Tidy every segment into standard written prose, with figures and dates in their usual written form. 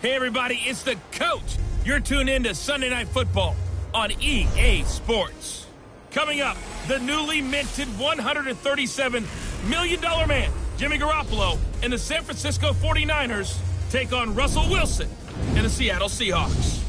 Hey, everybody, it's the coach. You're tuned in to Sunday Night Football on EA Sports. Coming up, the newly minted $137 million man, Jimmy Garoppolo, and the San Francisco 49ers take on Russell Wilson and the Seattle Seahawks.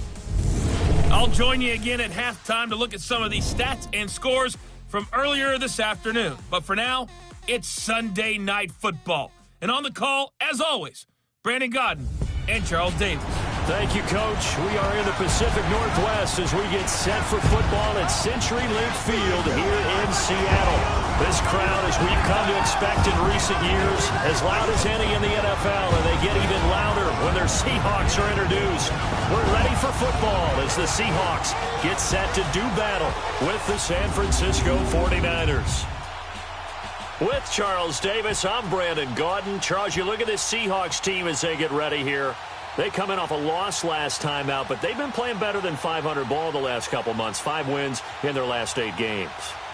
I'll join you again at halftime to look at some of these stats and scores from earlier this afternoon. But for now, it's Sunday Night Football. And on the call, as always, Brandon Godden and Charles Davis. Thank you, Coach. We are in the Pacific Northwest as we get set for football at CenturyLink Field here in Seattle. This crowd, as we've come to expect in recent years, as loud as any in the NFL, and they get even louder when their Seahawks are introduced. We're ready for football as the Seahawks get set to do battle with the San Francisco 49ers. With Charles Davis, I'm Brandon Gaudin. Charles, you look at this Seahawks team as they get ready here. They come in off a loss last time out, but they've been playing better than 500 ball the last couple months. 5 wins in their last 8 games.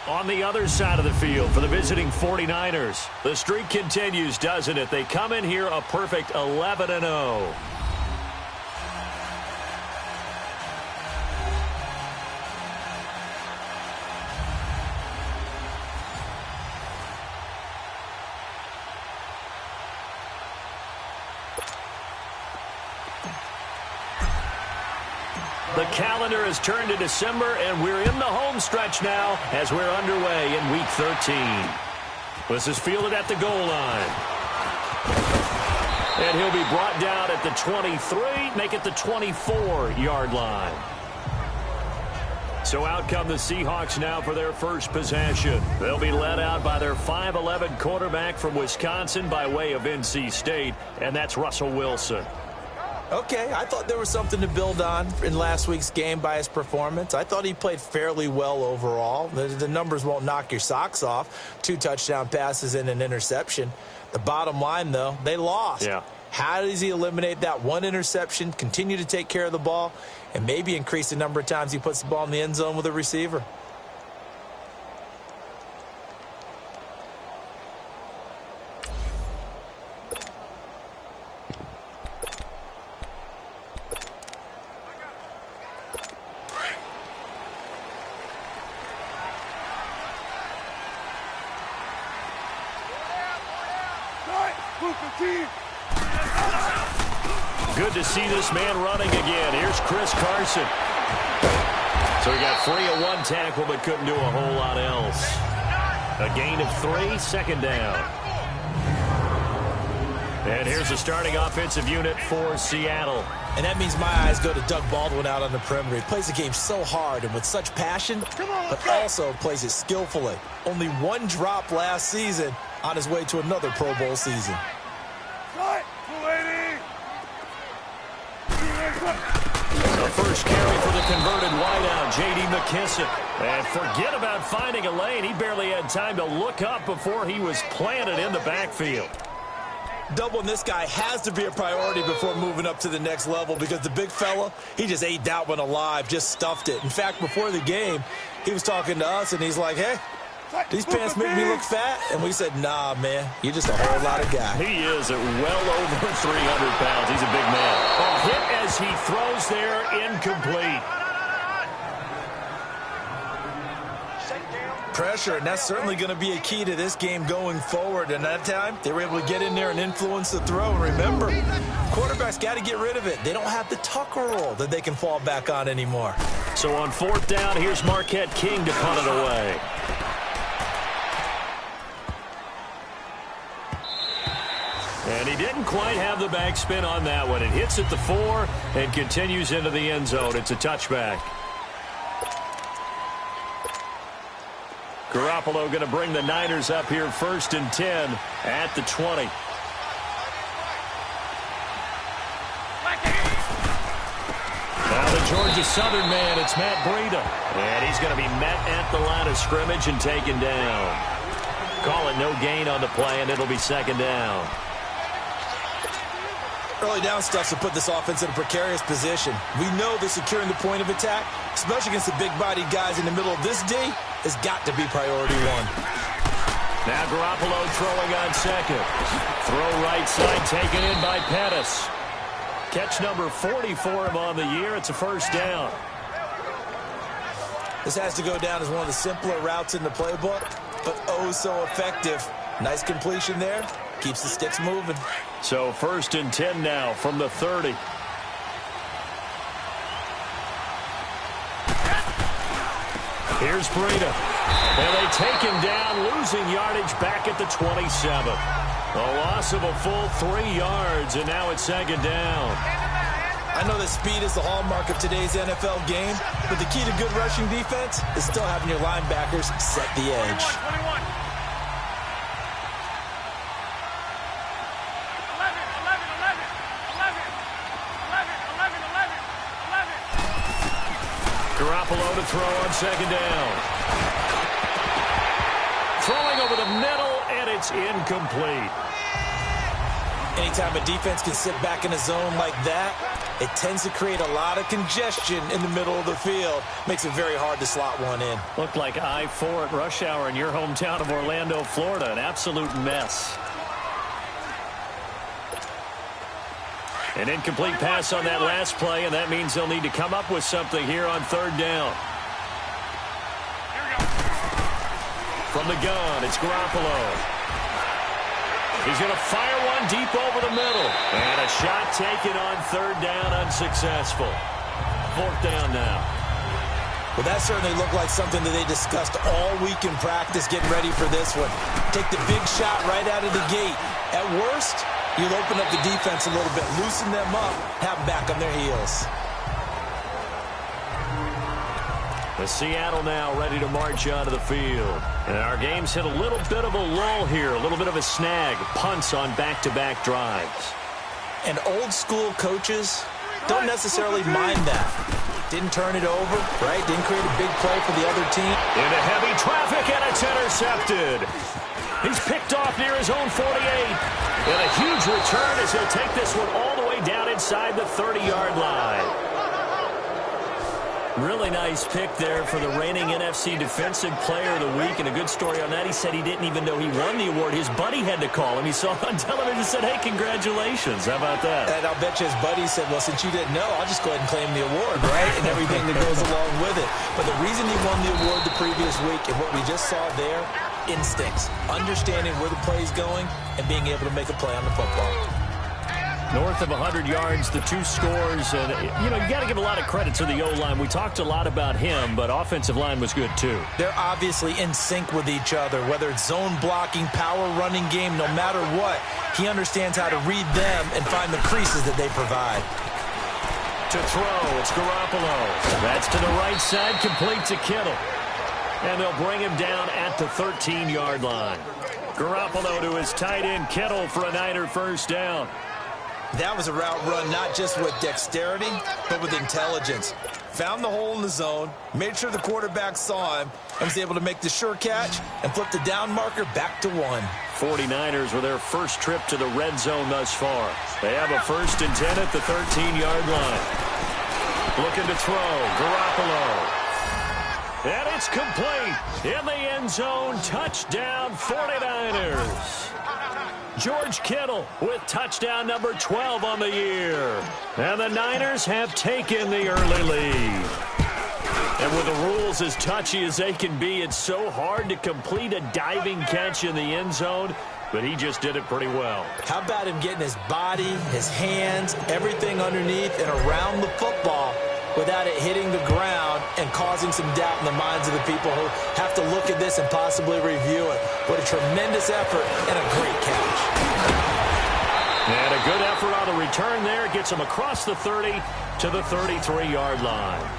On the other side of the field for the visiting 49ers, the streak continues, doesn't it? They come in here a perfect 11-0. The calendar has turned to December, and we're in the home stretch now as we're underway in Week 13. This is fielded at the goal line. And he'll be brought down at the 23, make it the 24-yard line. So out come the Seahawks now for their first possession. They'll be led out by their 5'11 quarterback from Wisconsin by way of NC State, and that's Russell Wilson. Okay, I thought there was something to build on in last week's game by his performance. I thought he played fairly well overall. The numbers won't knock your socks off. 2 touchdown passes and an interception. The bottom line, though, they lost. Yeah. How does he eliminate that 1 interception, continue to take care of the ball, and maybe increase the number of times he puts the ball in the end zone with a receiver? Good to see this man running again. Here's Chris Carson. So he got free of 1 tackle but couldn't do a whole lot else. A gain of 3, second down. And here's the starting offensive unit for Seattle. And that means my eyes go to Doug Baldwin out on the perimeter. He plays the game so hard and with such passion, but also plays it skillfully. Only 1 drop last season on his way to another Pro Bowl season. The first carry for the converted wideout, J.D. McKissic. And forget about finding a lane. He barely had time to look up before he was planted in the backfield. Doubling this guy has to be a priority before moving up to the next level because the big fella, he just ate that one alive, just stuffed it. In fact, before the game, he was talking to us, and he's like, hey, these pants make me look fat. And we said, nah, man, you're just a whole lot of guy. He is at well over 300 pounds. He's a big man. A hit as he throws there, incomplete. Pressure, and that's certainly going to be a key to this game going forward. And that time, they were able to get in there and influence the throw. And remember, quarterbacks got to get rid of it. They don't have the tucker roll that they can fall back on anymore. So on 4th down, here's Marquette King to punt it away. And he didn't quite have the backspin on that one. It hits at the 4 and continues into the end zone. It's a touchback. Garoppolo going to bring the Niners up here 1st and 10 at the 20. Now the Georgia Southern man, it's Matt Breida. And he's going to be met at the line of scrimmage and taken down. Call it no gain on the play, and it'll be 2nd down. Early down stuff to put this offense in a precarious position. We know that securing the point of attack, especially against the big-bodied guys in the middle of this D, has got to be priority 1. Now Garoppolo throwing on 2nd. Throw right side taken in by Pettis. Catch number 40 for him on the year. It's a first down. This has to go down as one of the simpler routes in the playbook, but oh so effective. Nice completion there. Keeps the sticks moving. So 1st and 10 now from the 30. Here's Breida. And they take him down, losing yardage back at the 27. A loss of a full 3 yards, and now it's 2nd down. I know that speed is the hallmark of today's NFL game, but the key to good rushing defense is still having your linebackers set the edge. 21. Garoppolo to throw on 2nd down. Throwing over the middle, and it's incomplete. Anytime a defense can sit back in a zone like that, it tends to create a lot of congestion in the middle of the field. Makes it very hard to slot one in. Looked like I-4 at rush hour in your hometown of Orlando, Florida. An absolute mess. An incomplete pass on that last play, and that means they'll need to come up with something here on 3rd down. From the gun, it's Garoppolo. He's going to fire one deep over the middle. And a shot taken on 3rd down, unsuccessful. 4th down now. Well, that certainly looked like something that they discussed all week in practice, getting ready for this one. Take the big shot right out of the gate. At worst, you'll open up the defense a little bit, loosen them up, have them back on their heels. The Seattle now ready to march onto the field. And our game's hit a little bit of a lull here, a little bit of a snag. Punts on back-to-back drives. And old-school coaches don't necessarily mind that. Didn't turn it over, right? Didn't create a big play for the other team. Into heavy traffic, and it's intercepted. He's picked off near his own 48. And a huge return as he'll take this one all the way down inside the 30-yard line. Really nice pick there for the reigning NFC Defensive Player of the Week. And a good story on that. He said he didn't even know he won the award. His buddy had to call him. He saw it on television and said, hey, congratulations. How about that? And I'll bet you his buddy said, well, since you didn't know, I'll just go ahead and claim the award, right? And everything that goes along with it. But the reason he won the award the previous week and what we just saw there, instincts, understanding where the play is going and being able to make a play on the football. North of 100 yards, the 2 scores. And, you got to give a lot of credit to the O-line. We talked a lot about him, but offensive line was good, too. They're obviously in sync with each other, whether it's zone blocking, power running game, no matter what. He understands how to read them and find the creases that they provide. To throw, it's Garoppolo. That's to the right side, complete to Kittle. And they'll bring him down at the 13-yard line. Garoppolo to his tight end, Kittle, for a Niner first down. That was a route run not just with dexterity, but with intelligence. Found the hole in the zone, made sure the quarterback saw him, and was able to make the sure catch and flip the down marker back to 1. 49ers with their first trip to the red zone thus far. They have a 1st and 10 at the 13-yard line. Looking to throw, Garoppolo. And it's complete in the end zone. Touchdown, 49ers. George Kittle with touchdown number 12 on the year. And the Niners have taken the early lead. And with the rules as touchy as they can be, it's so hard to complete a diving catch in the end zone, but he just did it pretty well. How about him getting his body, his hands, everything underneath and around the football without it hitting the ground and causing some doubt in the minds of the people who have to look at this and possibly review it. What a tremendous effort and a great catch. And a good effort on the return there. Gets him across the 30 to the 33-yard line.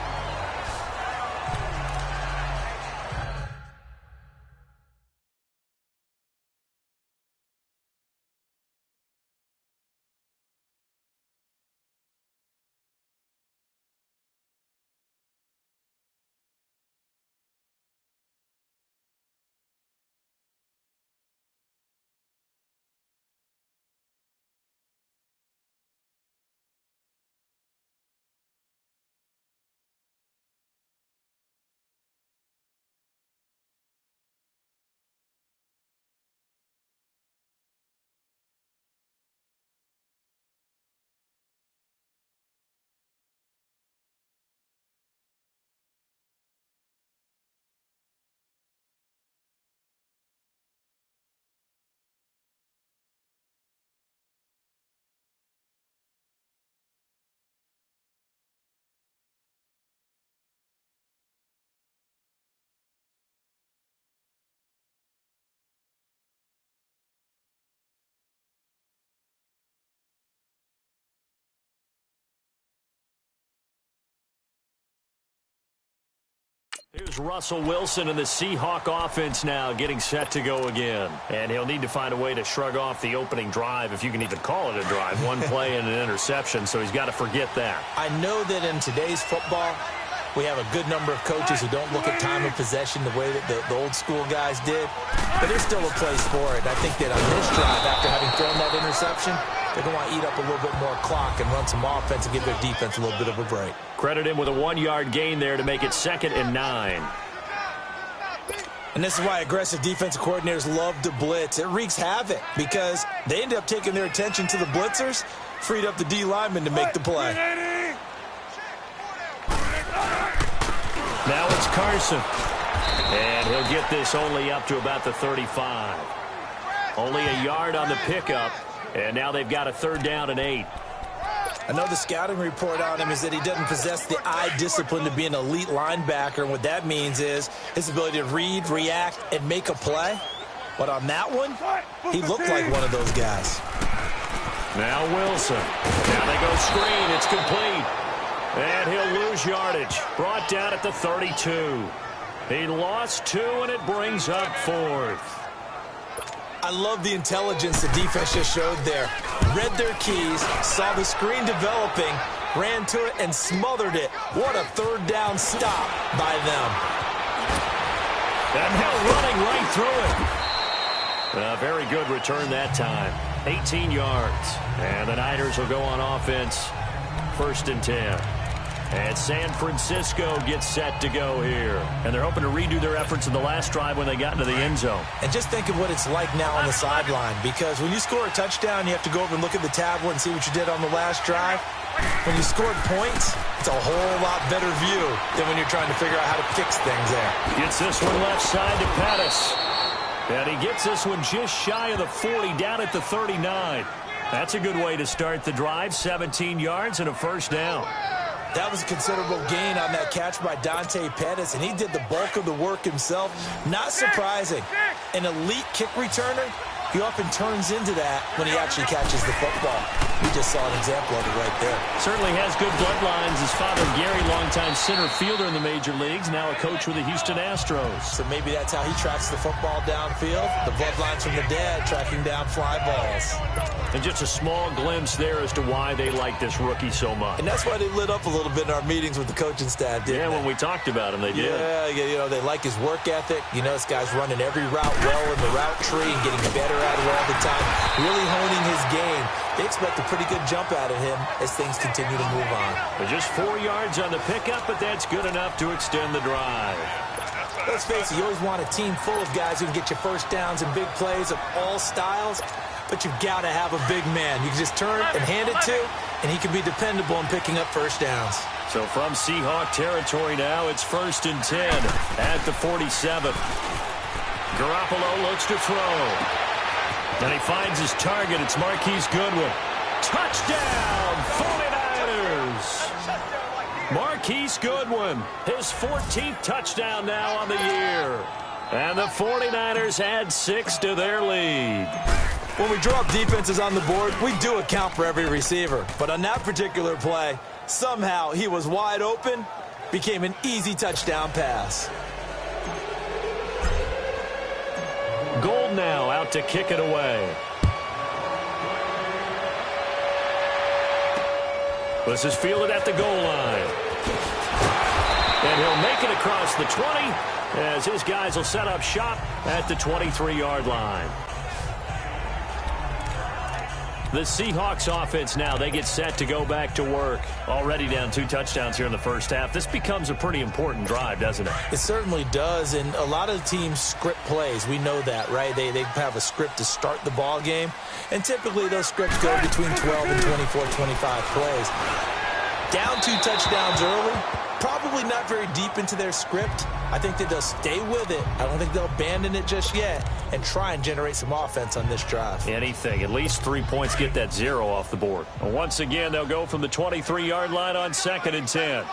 Here's Russell Wilson and the Seahawk offense now getting set to go again. And he'll need to find a way to shrug off the opening drive, if you can even call it a drive. One play and an interception, so he's got to forget that. I know that in today's football, we have a good number of coaches who don't look at time of possession the way that the old school guys did. But there's still a place for it. I think that on this drive, after having thrown that interception, they're going to want to eat up a little bit more clock and run some offense and give their defense a little bit of a break. Credit him with a 1-yard gain there to make it 2nd and 9. And this is why aggressive defensive coordinators love to blitz. It wreaks havoc because they end up taking their attention to the blitzers, freed up the D lineman to make the play. Now it's Carson. And he'll get this only up to about the 35. Only a yard on the pickup. And now they've got a 3rd down and 8. I know the scouting report on him is that he doesn't possess the eye discipline to be an elite linebacker. And what that means is his ability to read, react, and make a play. But on that one, he looked like one of those guys. Now Wilson. Now they go screen. It's complete. And he'll lose yardage. Brought down at the 32. He lost 2, and it brings up 4th. I love the intelligence the defense just showed there. Read their keys, saw the screen developing, ran to it, and smothered it. What a 3rd down stop by them. And Hill running right through it. A very good return that time. 18 yards. And the Niners will go on offense. 1st and 10. And San Francisco gets set to go here. And they're hoping to redo their efforts in the last drive when they got into the end zone. And just think of what it's like now on the sideline. Because when you score a touchdown, you have to go over and look at the tablet and see what you did on the last drive. When you scored points, it's a whole lot better view than when you're trying to figure out how to fix things there. Gets this one left side to Pettis. And he gets this one just shy of the 40, down at the 39. That's a good way to start the drive. 17 yards and a 1st down. That was a considerable gain on that catch by Dante Pettis, and he did the bulk of the work himself. Not surprising. An elite kick returner, he often turns into that when he actually catches the football. We just saw an example of it right there. Certainly has good bloodlines. His father, Gary, longtime center fielder in the major leagues, now a coach with the Houston Astros. So maybe that's how he tracks the football downfield. The bloodlines from the dad tracking down fly balls. And just a small glimpse there as to why they like this rookie so much. And that's why they lit up a little bit in our meetings with the coaching staff, didn't they? When we talked about him, they did. Yeah, you know, they like his work ethic. You know, this guy's running every route well in the route tree and getting better at it all the time. Really honing his game. They expect a pretty good jump out of him as things continue to move on. But just 4 yards on the pickup, but that's good enough to extend the drive. Let's face it, you always want a team full of guys who can get you 1st downs and big plays of all styles. But you've got to have a big man. You can just turn and hand it to, and he can be dependable in picking up 1st downs. So from Seahawk territory now, it's 1st and 10 at the 47. Garoppolo looks to throw. And he finds his target. It's Marquise Goodwin. Touchdown, 49ers! Marquise Goodwin, his 14th touchdown now on the year. And the 49ers add 6 to their lead. When we draw up defenses on the board, we do account for every receiver. But on that particular play, somehow he was wide open, became an easy touchdown pass. Gold now out to kick it away. This is fielded at the goal line. And he'll make it across the 20 as his guys will set up shop at the 23-yard line. The Seahawks offense now, they get set to go back to work. Already down 2 touchdowns here in the first half. This becomes a pretty important drive, doesn't it? It certainly does, and a lot of teams script plays. We know that, right? They have a script to start the ball game, and typically those scripts go between 12 and 24, 25 plays. Down 2 touchdowns early, probably not very deep into their script. I think that they'll stay with it. I don't think they'll abandon it just yet and try and generate some offense on this drive. Anything. At least 3 points, get that 0 off the board. And once again, they'll go from the 23-yard line on 2nd and 10.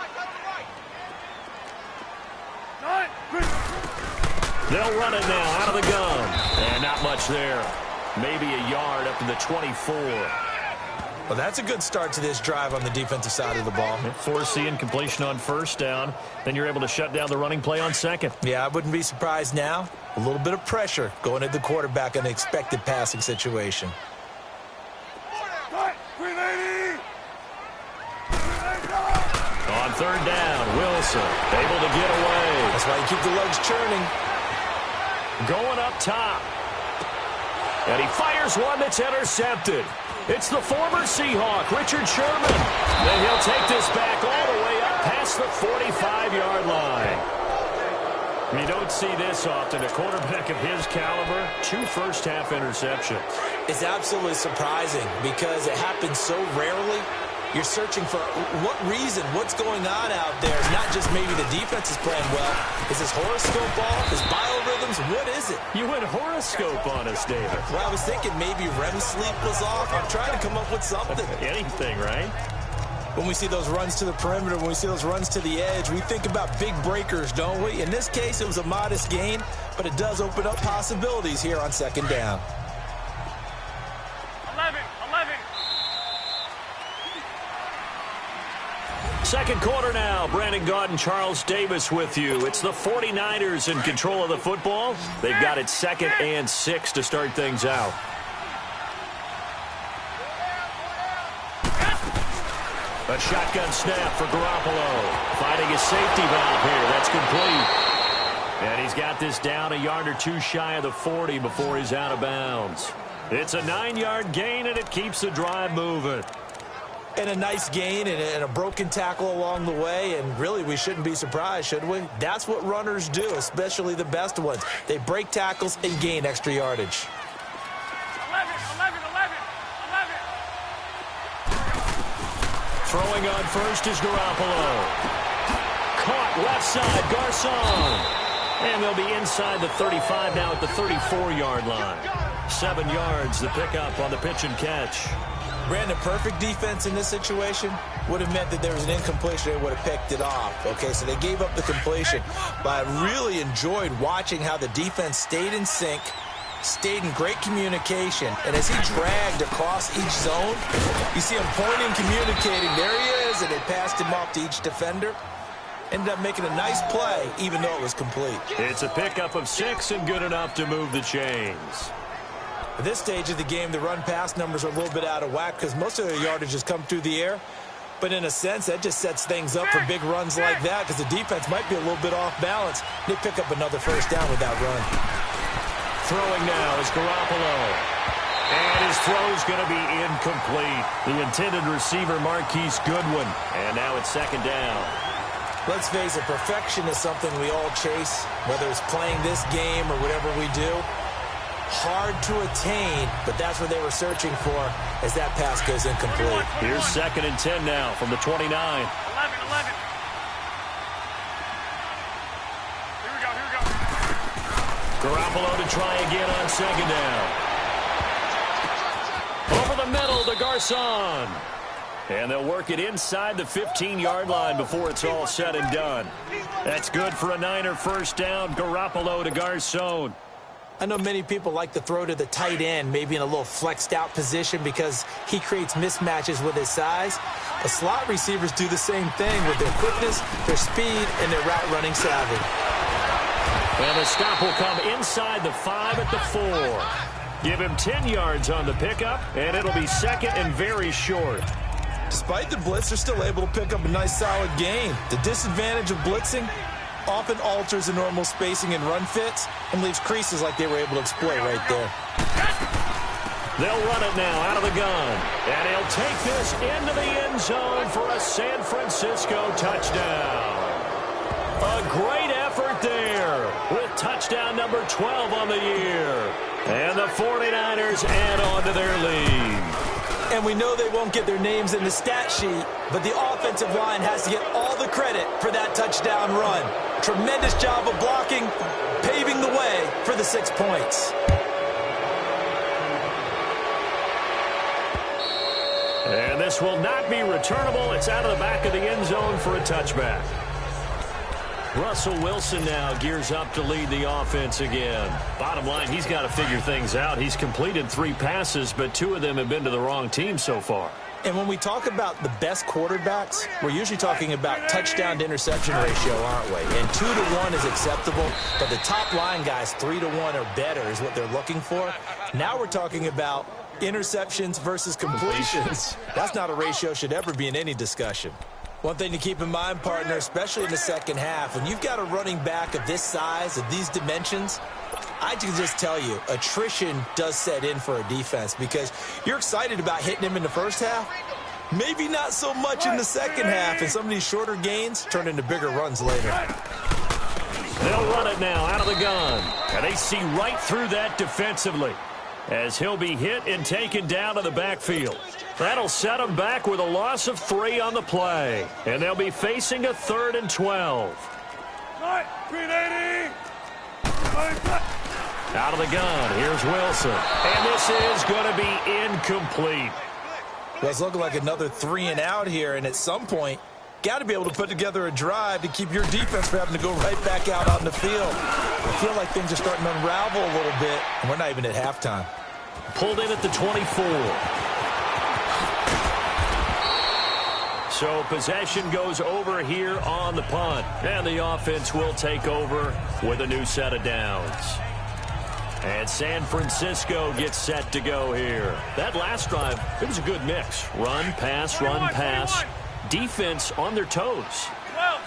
They'll run it now out of the gun. And not much there. Maybe a yard up to the 24. Well, that's a good start to this drive on the defensive side of the ball. Force the incompletion on first down. Then you're able to shut down the running play on second. Yeah, I wouldn't be surprised now. A little bit of pressure going at the quarterback in an expected passing situation. On third down, Wilson able to get away. That's why you keep the legs churning. Going up top. And he fires one that's intercepted. It's the former Seahawk, Richard Sherman. And he'll take this back all the way up past the 45-yard line. You don't see this often. A quarterback of his caliber, 2 first-half interceptions. It's absolutely surprising because it happens so rarely. You're searching for what reason, what's going on out there. It's not just maybe the defense is playing well. Is this horoscope off? Is biorhythms? What is it? You went horoscope on us, David. Well, I was thinking maybe REM sleep was off. I'm trying to come up with something. Anything, right? When we see those runs to the perimeter, when we see those runs to the edge, we think about big breakers, don't we? In this case, it was a modest gain, but it does open up possibilities here on second down. 11. Second quarter now. Brandon Gaudin and Charles Davis with you. It's the 49ers in control of the football. They've got it 2nd and 6 to start things out. A shotgun snap for Garoppolo. Finding his safety valve here. That's complete. And he's got this down a yard or 2 shy of the 40 before he's out of bounds. It's a 9-yard gain, and it keeps the drive moving. And a nice gain and a broken tackle along the way. And really, we shouldn't be surprised, should we? That's what runners do, especially the best ones. They break tackles and gain extra yardage. 11. Throwing on first is Garoppolo. Caught left side, Garcon. And they'll be inside the 35 now at the 34-yard line. 7 yards, the pickup on the pitch and catch. Brandon, perfect defense in this situation would have meant that there was an incompletion. They would have picked it off. Okay, so they gave up the completion. But I really enjoyed watching how the defense stayed in sync, stayed in great communication. And as he dragged across each zone, you see him pointing, communicating. There he is, and they passed him off to each defender. Ended up making a nice play, even though it was complete. It's a pickup of 6 and good enough to move the chains. At this stage of the game, the run-pass numbers are a little bit out of whack because most of their yardage has come through the air. But in a sense, that just sets things up for big runs like that because the defense might be a little bit off balance. They pick up another first down with that run. Throwing now is Garoppolo. And his throw's going to be incomplete. The intended receiver, Marquise Goodwin. And now it's 2nd down. Let's face it, perfection is something we all chase, whether it's playing this game or whatever we do. Hard to attain, but that's what they were searching for as that pass goes incomplete. Here's 2nd and 10 now from the 29. 11. Here we go. Garoppolo to try again on 2nd down. Over the middle to Garcon. And they'll work it inside the 15-yard line before it's all said and done. That's good for a Niner first down. Garoppolo to Garcon. I know many people like to throw to the tight end, maybe in a little flexed out position because he creates mismatches with his size. The slot receivers do the same thing with their quickness, their speed, and their route running savvy. And the stop will come inside the 5 at the 4. Give him 10 yards on the pickup, and it'll be 2nd and very short. Despite the blitz, they're still able to pick up a nice solid gain. The disadvantage of blitzing often alters the normal spacing and run fits and leaves creases like they were able to exploit right there. They'll run it now out of the gun. And he'll take this into the end zone for a San Francisco touchdown. A great effort there with touchdown number 12 on the year. And the 49ers add on to their lead. And we know they won't get their names in the stat sheet, but the offensive line has to get all the credit for that touchdown run. Tremendous job of blocking, paving the way for the 6 points. And this will not be returnable. It's out of the back of the end zone for a touchback. Russell Wilson now gears up to lead the offense again. Bottom line, he's got to figure things out. He's completed 3 passes, but 2 of them have been to the wrong team so far. And when we talk about the best quarterbacks, we're usually talking about touchdown to interception ratio, aren't we? And 2 to 1 is acceptable, but the top line guys, 3 to 1 or better is what they're looking for. Now we're talking about interceptions versus completions. That's not a ratio should ever be in any discussion. One thing to keep in mind, partner, especially in the second half, when you've got a running back of this size, of these dimensions, I can just tell you, attrition does set in for a defense because you're excited about hitting him in the first half. Maybe not so much in the second half, and some of these shorter gains turn into bigger runs later. They'll run it now out of the gun, and they see right through that defensively as he'll be hit and taken down to the backfield. That'll set them back with a loss of 3 on the play, and they'll be facing a 3rd and 12. Out of the gun, here's Wilson. And this is going to be incomplete. Well, it's looking like another 3 and out here, and at some point, got to be able to put together a drive to keep your defense from having to go right back out on the field. I feel like things are starting to unravel a little bit, and we're not even at halftime. Pulled in at the 24. So possession goes over here on the punt. And the offense will take over with a new set of downs. And San Francisco gets set to go here. That last drive, it was a good mix. Run, pass, run, pass. Defense on their toes.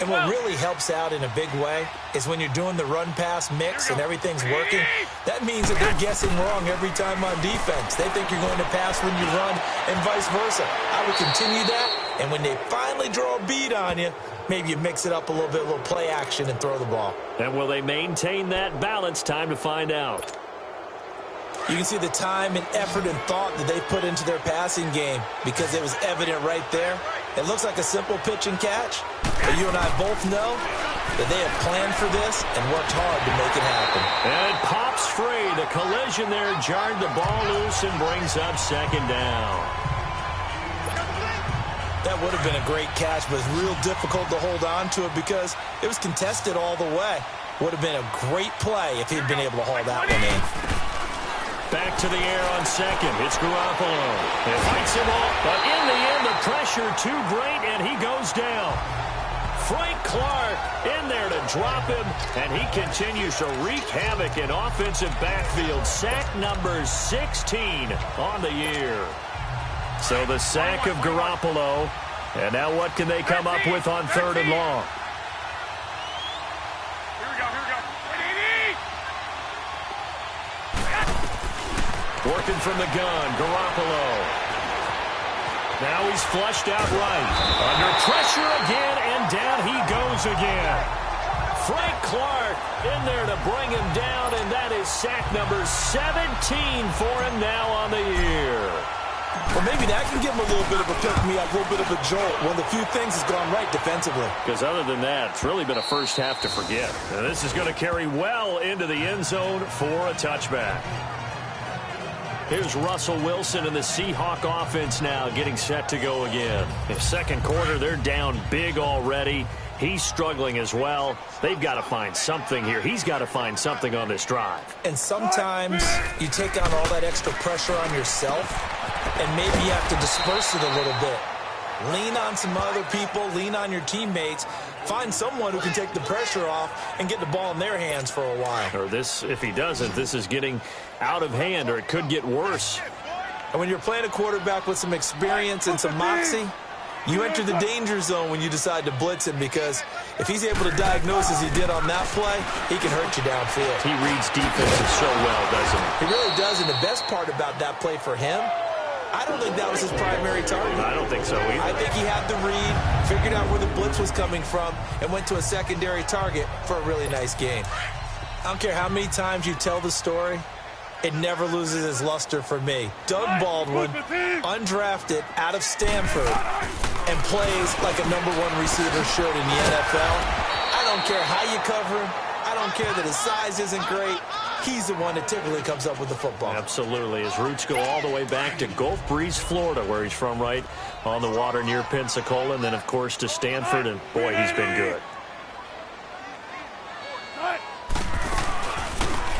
And what really helps out in a big way is when you're doing the run-pass mix and everything's working, that means that they're guessing wrong every time on defense. They think you're going to pass when you run and vice versa. I would continue that, and when they finally draw a bead on you, maybe you mix it up a little bit, a little play action, and throw the ball. And will they maintain that balance? Time to find out. You can see the time and effort and thought that they put into their passing game because it was evident right there. It looks like a simple pitch and catch, but you and I both know that they have planned for this and worked hard to make it happen. And it pops free. The collision there jarred the ball loose and brings up 2nd down. That would have been a great catch, but it's real difficult to hold on to it because it was contested all the way. Would have been a great play if he'd been able to haul that one in. Back to the air on 2nd. It's Garoppolo. It fights him off, but in the end, the pressure too great, and he goes down. Frank Clark in there to drop him, and he continues to wreak havoc in offensive backfield. Sack number 16 on the year. So the sack of Garoppolo, and now what can they come up with on 3rd and long? Working from the gun, Garoppolo. Now he's flushed out right. Under pressure again, and down he goes again. Frank Clark in there to bring him down, and that is sack number 17 for him now on the year. Well, maybe that can give him a little bit of a pick-me-up, a little bit of a jolt. One of the few things has gone right defensively. Because other than that, it's really been a first half to forget. And this is going to carry well into the end zone for a touchback. Here's Russell Wilson and the Seahawk offense now getting set to go again. In the 2nd quarter, they're down big already. He's struggling as well. They've got to find something here. He's got to find something on this drive. And sometimes you take on all that extra pressure on yourself, and maybe you have to disperse it a little bit. Lean on some other people. Lean on your teammates. Find someone who can take the pressure off and get the ball in their hands for a while. Or this, if he doesn't, this is getting out of hand, or it could get worse. And when you're playing a quarterback with some experience and some moxie, you enter the danger zone when you decide to blitz him, because if he's able to diagnose as he did on that play, he can hurt you downfield. He reads defenses so well, doesn't he? He really does, and the best part about that play for him, I don't think that was his primary target. I don't think so either. I think he had the read, figured out where the blitz was coming from, and went to a secondary target for a really nice gain. I don't care how many times you tell the story, it never loses its luster for me. Doug Baldwin, undrafted out of Stanford, and plays like a #1 receiver should in the NFL. I don't care how you cover him. I don't care that his size isn't great. He's the one that typically comes up with the football. Absolutely. His roots go all the way back to Gulf Breeze, Florida, where he's from, right on the water near Pensacola, and then, of course, to Stanford, and, boy, he's been good.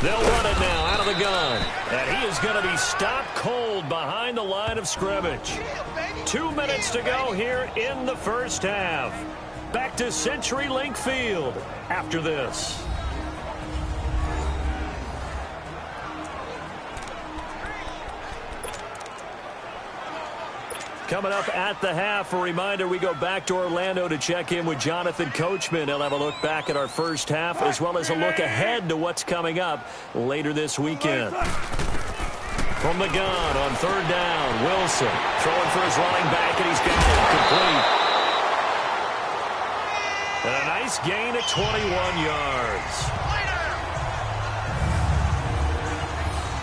They'll run it now out of the gun. And he is going to be stopped cold behind the line of scrimmage. 2 minutes to go here in the first half. Back to CenturyLink Field after this. Coming up at the half, a reminder, we go back to Orlando to check in with Jonathan Coachman. He'll have a look back at our first half as well as a look ahead to what's coming up later this weekend. From the gun on third down, Wilson throwing for his running back, and he's got it complete. And a nice gain at 21 yards.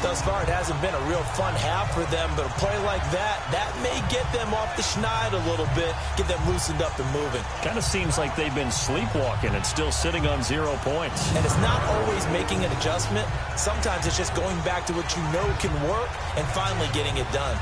Thus far, it hasn't been a real fun half for them, but a play like that may get them off the schneid a little bit, get them loosened up and moving. Kind of seems like they've been sleepwalking and still sitting on 0 points. And it's not always making an adjustment. Sometimes it's just going back to what you know can work and finally getting it done.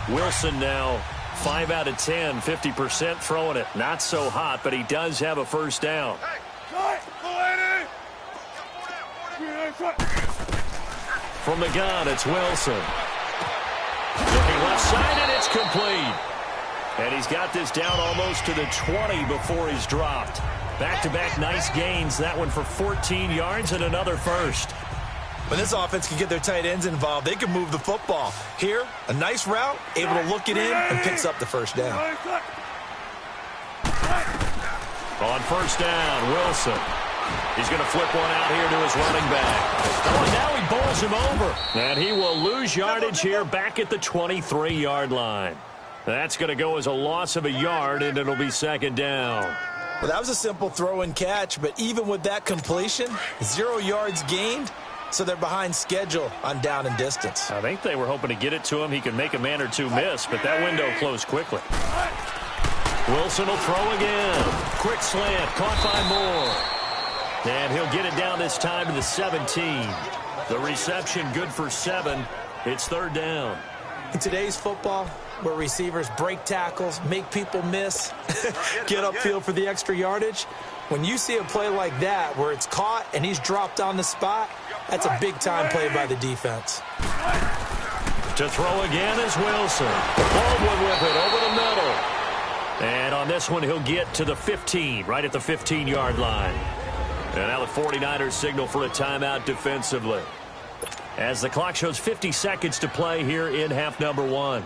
Wilson now 5 out of 10, 50% throwing it. Not so hot, but he does have a first down. From the gun, it's Wilson. Looking left side, and it's complete. And he's got this down almost to the 20 before he's dropped. Back-to-back nice gains. That one for 14 yards and another first. When this offense can get their tight ends involved, they can move the football. Here, a nice route, able to look it in, and picks up the first down. On first down, Wilson. He's going to flip one out here to his running back. Oh, and now he bowls him over. And he will lose yardage here back at the 23-yard line. That's going to go as a loss of a yard, and it'll be second down. Well, that was a simple throw and catch, but even with that completion, 0 yards gained. So they're behind schedule on down and distance. I think they were hoping to get it to him. He could make a man or two miss, but that window closed quickly. Wilson will throw again. Quick slant, caught by Moore. And he'll get it down this time to the 17. The reception good for 7. It's third down. In today's football, where receivers break tackles, make people miss, get upfield for the extra yardage, when you see a play like that where it's caught and he's dropped on the spot, that's a big-time play by the defense. To throw again is Wilson. Baldwin with it over the middle. And on this one, he'll get to the 15, right at the 15-yard line. And now the 49ers signal for a timeout defensively, as the clock shows 50 seconds to play here in half number 1.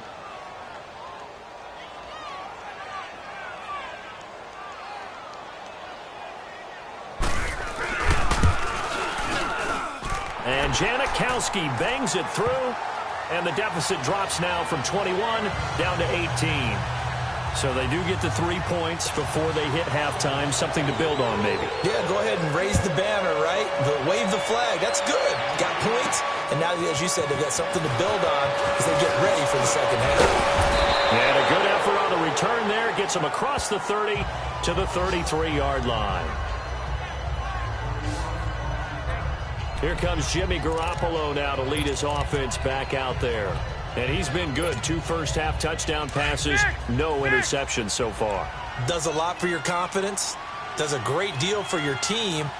And Janikowski bangs it through, and the deficit drops now from 21 down to 18. So they do get the 3 points before they hit halftime, something to build on maybe. Yeah, go ahead and raise the banner, right? Wave the flag. That's good. Got points, and now, as you said, they've got something to build on as they get ready for the second half. And a good effort on the return there gets them across the 30 to the 33-yard line. Here comes Jimmy Garoppolo now to lead his offense back out there. And he's been good. 2 first-half touchdown passes, no interceptions so far. Does a lot for your confidence, does a great deal for your team,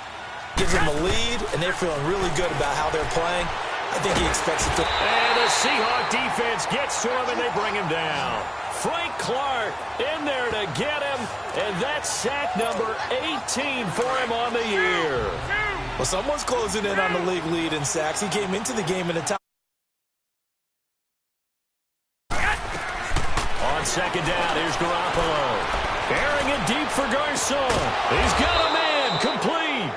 gives them a lead, and they're feeling really good about how they're playing. I think he expects it to. And the Seahawks defense gets to him, and they bring him down. Frank Clark in there to get him, and that's sack number 18 for him on the year. Well, someone's closing in on the league lead in sacks. He came into the game in the top. On second down, here's Garoppolo. Airing it deep for Garcon. He's got a man, complete.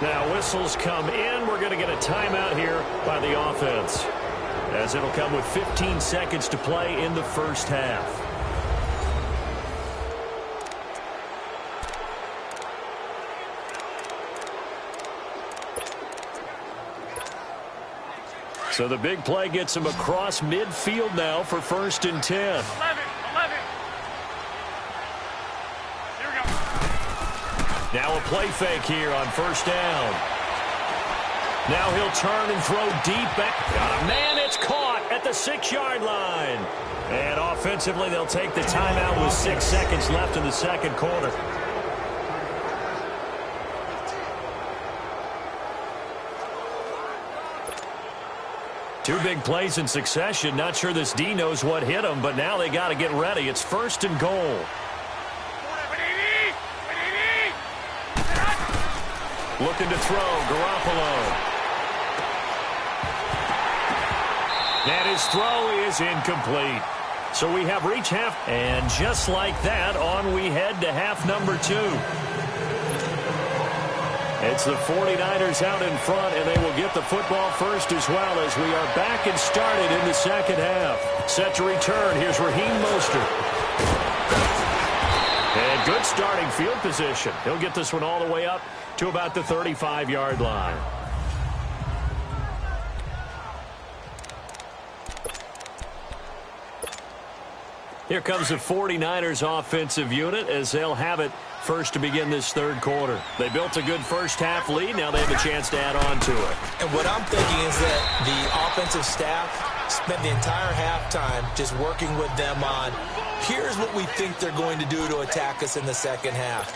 Now whistles come in. We're going to get a timeout here by the offense, as it'll come with 15 seconds to play in the first half. So the big play gets him across midfield now for 1st and 10. 11. Here we go. Now a play fake here on first down. Now he'll turn and throw deep back. Got a man, it's caught. at the 6-yard line. And offensively, they'll take the timeout with 6 seconds left in the second quarter. Two big plays in succession. Not sure this D knows what hit him, but now they got to get ready. It's 1st and goal. Looking to throw, Garoppolo. And his throw is incomplete. So we have reached half. And just like that, on we head to half number 2. It's the 49ers out in front, and they will get the football first as well as we are back and started in the second half. Set to return. Here's Raheem Mostert. And good starting field position. He'll get this one all the way up to about the 35-yard line. Here comes the 49ers offensive unit as they'll have it first to begin this third quarter. They built a good first half lead. Now they have a chance to add on to it. And what I'm thinking is that the offensive staff spent the entire halftime just working with them on, here's what we think they're going to do to attack us in the second half.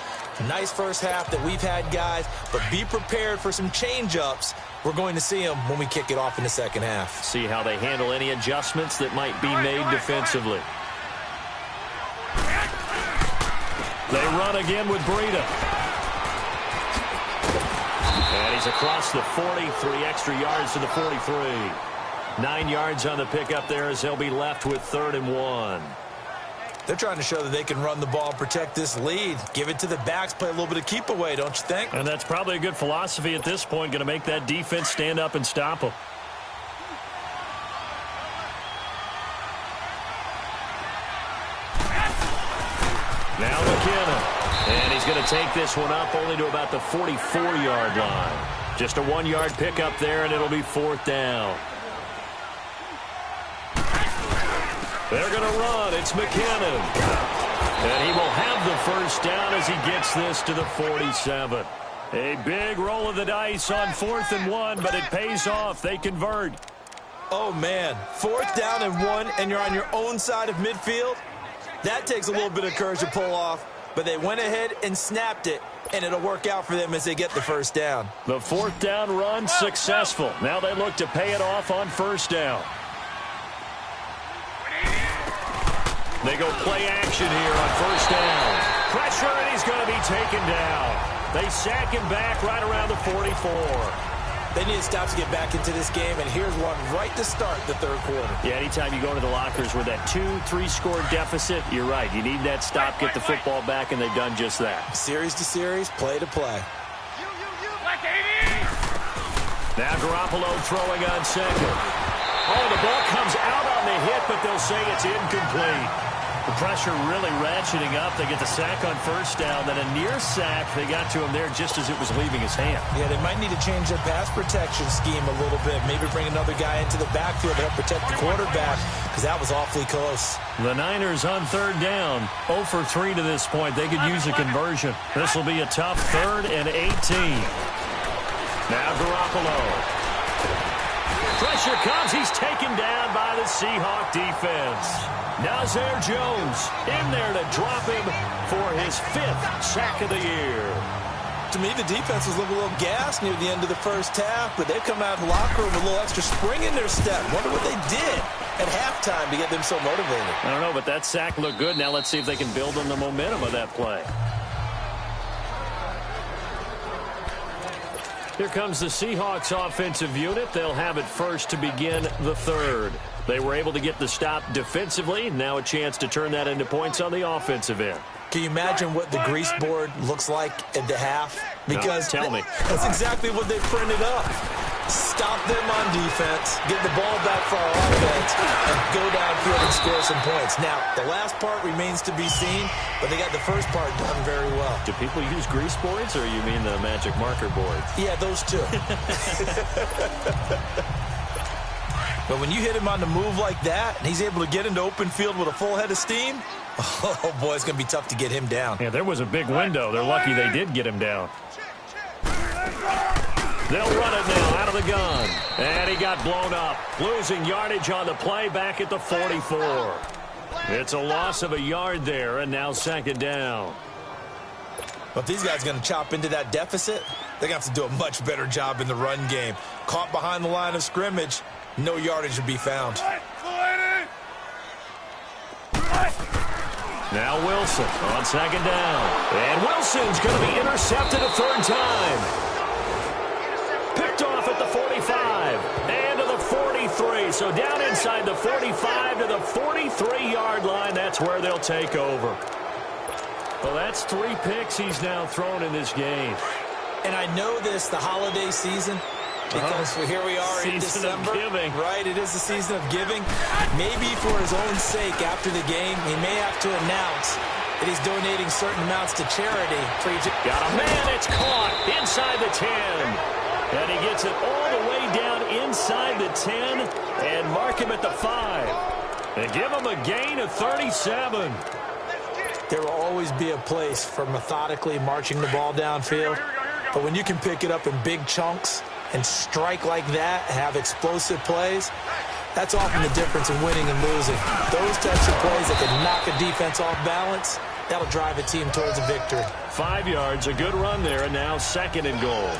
Nice first half that we've had, guys, but be prepared for some change-ups. We're going to see them when we kick it off in the second half. See how they handle any adjustments that might be made defensively. They run again with Breida. And he's across the 40, 3 extra yards to the 43. 9 yards on the pickup there as they'll be left with 3rd and 1. They're trying to show that they can run the ball and protect this lead. Give it to the backs, play a little bit of keep away, don't you think? And that's probably a good philosophy at this point, going to make that defense stand up and stop them. Now McKinnon. And he's going to take this one up only to about the 44-yard line. Just a 1-yard pickup there, and it'll be 4th down. They're going to run. It's McKinnon. And he will have the first down as he gets this to the 47. A big roll of the dice on 4th and 1, but it pays off. They convert. Oh, man. 4th down and 1, and you're on your own side of midfield? That takes a little bit of courage to pull off, but they went ahead and snapped it, and it'll work out for them as they get the first down. The 4th down run successful. Now they look to pay it off on 1st down. They go play action here on 1st down. Pressure, and he's going to be taken down. They sack him back right around the 44. They need to stop to get back into this game, and here's one right to start the third quarter. Yeah, anytime you go into the lockers with that 2-3 score deficit, you're right. You need that stop, get the football back, and they've done just that. Series to series, play to play. Now Garoppolo throwing on 2nd. Oh, the ball comes out on the hit, but they'll say it's incomplete. The pressure really ratcheting up. They get the sack on 1st down, then a near sack. They got to him there just as it was leaving his hand. Yeah, they might need to change their pass protection scheme a little bit. Maybe bring another guy into the backfield to help protect the quarterback, because that was awfully close. The Niners on 3rd down. 0 for 3 to this point. They could use a conversion. This will be a tough 3rd and 18. Now Garoppolo. Pressure comes. He's taken down by the Seahawk defense. Nazir Jones in there to drop him for his 5th sack of the year. To me, the defense was looking a little gassed near the end of the first half, but they've come out of the locker room with a little extra spring in their step. Wonder what they did at halftime to get them so motivated. I don't know, but that sack looked good. Now let's see if they can build on the momentum of that play. Here comes the Seahawks offensive unit. They'll have it first to begin the third. They were able to get the stop defensively. Now a chance to turn that into points on the offensive end. Can you imagine what the grease board looks like at the half? Because no, tell me. That's exactly what they printed up. Stop them on defense, get the ball back for our offense, and go downfield and score some points. Now, the last part remains to be seen, but they got the first part done very well. Do people use grease boards, or you mean the magic marker boards? Yeah, those two. But when you hit him on the move like that, and he's able to get into open field with a full head of steam, oh, boy, it's going to be tough to get him down. Yeah, there was a big window. They're lucky they did get him down. They'll run it now out of the gun. And he got blown up. Losing yardage on the play back at the 44. It's a loss of a yard there, and now second down. But if these guys are going to chop into that deficit, they're going to have to do a much better job in the run game. Caught behind the line of scrimmage, no yardage to be found. Now Wilson on second down. And Wilson's going to be intercepted a third time. Picked off at the 45 and to the 43. So down inside the 45 to the 43-yard line. That's where they'll take over. Well, that's 3 picks he's now thrown in this game. And I know this, the holiday season, because here we are in December. Season of giving. Right, it is the season of giving. Maybe for his own sake after the game, he may have to announce that he's donating certain amounts to charity. Got a man, it's caught inside the 10. And he gets it all the way down inside the 10 and mark him at the 5. And give him a gain of 37. There will always be a place for methodically marching the ball downfield. But when you can pick it up in big chunks and strike like that, have explosive plays, that's often the difference in winning and losing. Those types of plays that can knock a defense off balance, that'll drive a team towards a victory. 5 yards, a good run there, and now second and goal.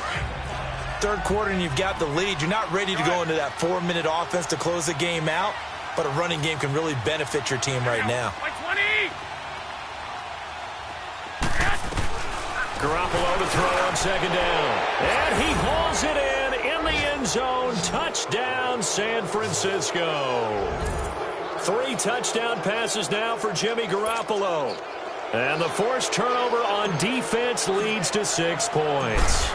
Third quarter and you've got the lead. You're not ready to go into that 4-minute offense to close the game out, but a running game can really benefit your team right now. Garoppolo to throw on second down. And he hauls it in the end zone. Touchdown, San Francisco. 3 touchdown passes now for Jimmy Garoppolo. And the forced turnover on defense leads to 6 points.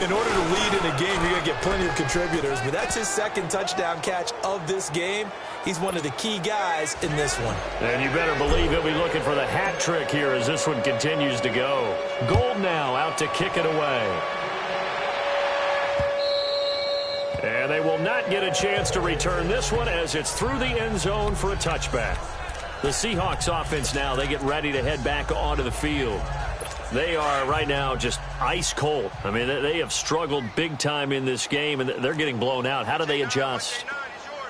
In order to lead in a game, you're going to get plenty of contributors, but that's his second touchdown catch of this game. He's one of the key guys in this one. And you better believe he'll be looking for the hat trick here as this one continues to go. Gold now out to kick it away. And they will not get a chance to return this one as it's through the end zone for a touchback. The Seahawks offense now, they get ready to head back onto the field. They are right now just ice cold. I mean, they have struggled big time in this game, and they're getting blown out. How do they adjust?